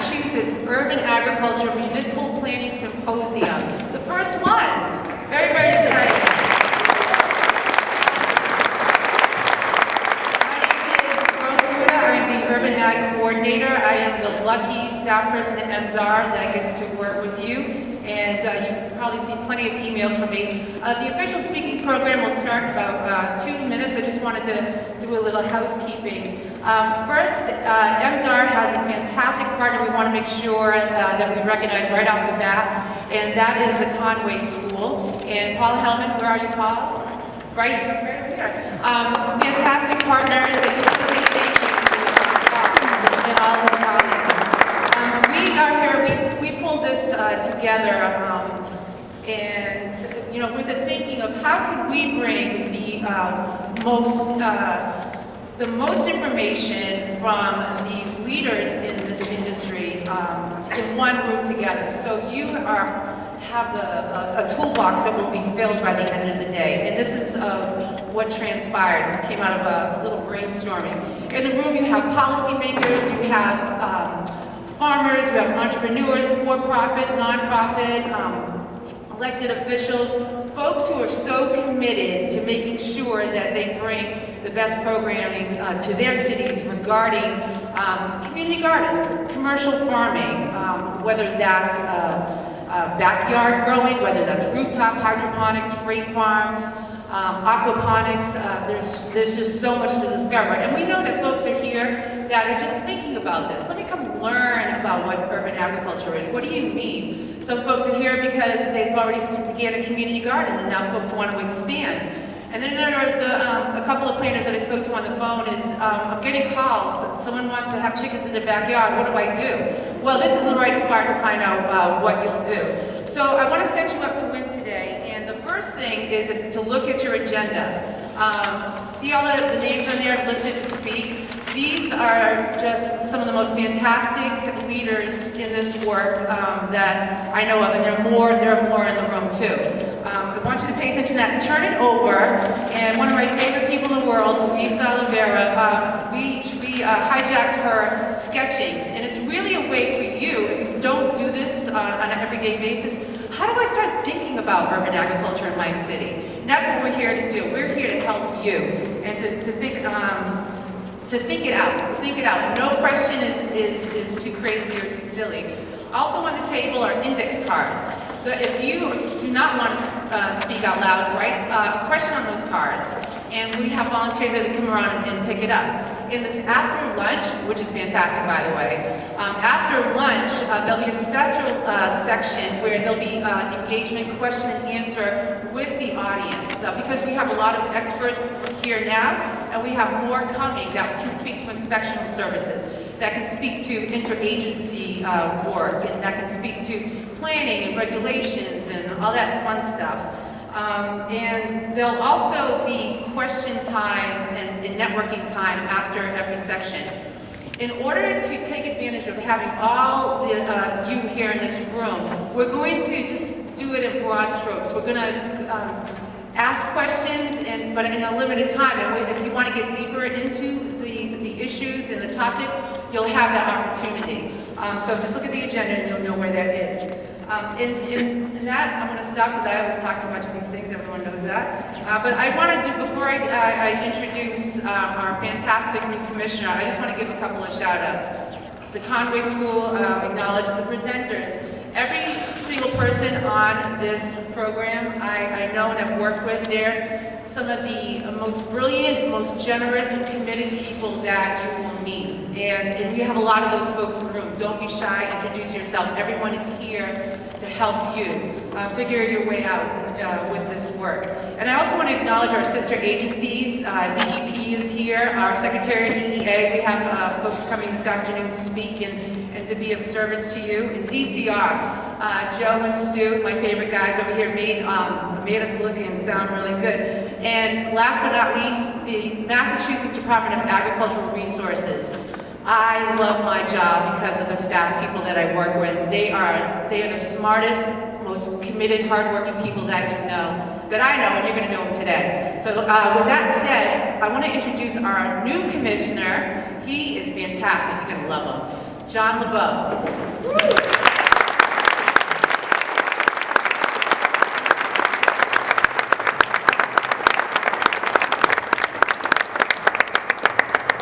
Massachusetts Urban Agriculture Municipal Planning Symposium. The first one. Very, very exciting. My name is Arruda. I am the Urban Ag Coordinator. I am the lucky staff person at MDAR that gets to work with you. And you've probably seen plenty of emails from me. The official speaking program will start in about 2 minutes. I just wanted to do a little housekeeping. First, MDAR has a fantastic partner we want to make sure that we recognize right off the bat, and that is the Conway School. And Paul Hellman, where are you, Paul? Right over here. Fantastic partners. I just want to say thank you to Paul and all of his colleagues. We are here, we pulled this together, and with the thinking of how could we bring the most information from the leaders in this industry in one room together. So you have a toolbox that will be filled by the end of the day. And this is what transpired. This came out of a little brainstorming. In the room you have policymakers, you have farmers, you have entrepreneurs, for-profit, non-profit, elected officials, folks who are so committed to making sure that they bring the best programming to their cities regarding community gardens, commercial farming, whether that's backyard growing, whether that's rooftop hydroponics, freight farms, aquaponics. There's just so much to discover. And we know that folks are here that are just thinking about this. Let me come learn about what urban agriculture is. What do you mean? Some folks are here because they've already began a community garden and now folks want to expand. And then there are a couple of planners that I spoke to on the phone is, I'm getting calls, someone wants to have chickens in their backyard, what do I do? Well, this is the right spot to find out what you'll do. So I want to set you up to win today, and the first thing is to look at your agenda. See all the names on there listed to speak. These are just some of the most fantastic leaders in this work that I know of, and there are more in the room too. I want you to pay attention to that. Turn it over, and one of my favorite people in the world, Luisa Oliveira, we hijacked her sketchings, and it's really a way for you, if you don't do this on an everyday basis, how do I start thinking about urban agriculture in my city? And that's what we're here to do. We're here to help you, and to think it out. No question is too crazy or too silly. Also on the table are index cards. If you do not want to speak out loud, write a question on those cards, and we have volunteers that come around and pick it up. In this after lunch, which is fantastic by the way, after lunch there'll be a special section where there'll be engagement, question and answer with the audience. Because we have a lot of experts here now, and we have more coming that can speak to inspectional services, that can speak to interagency work, and that can speak to planning and regulations and all that fun stuff. And there'll also be question time and networking time after every section. In order to take advantage of having all you here in this room, we're going to just do it in broad strokes. We're going to ask questions, but in a limited time. And if you want to get deeper into the issues and the topics, you'll have that opportunity. So just look at the agenda and you'll know where that is. In that, I'm going to stop because I always talk too much of these things, everyone knows that. But I want to do, before I introduce our fantastic new commissioner, I just want to give a couple of shout outs. The Conway School acknowledge the presenters. Every single person on this program I know and have worked with, they're some of the most brilliant, most generous and committed people that you will meet. And you have a lot of those folks in the room. Don't be shy, introduce yourself. Everyone is here to help you figure your way out with this work. And I also want to acknowledge our sister agencies. DEP is here, our Secretary of EEA. We have folks coming this afternoon to speak and to be of service to you. And DCR, Joe and Stu, my favorite guys over here, made us look and sound really good. And last but not least, the Massachusetts Department of Agricultural Resources. I love my job because of the staff people that I work with. They are the smartest, most committed, hardworking people that I know, and you're going to know them today. So with that said, I want to introduce our new commissioner. He is fantastic. You're going to love him. John LeBeau.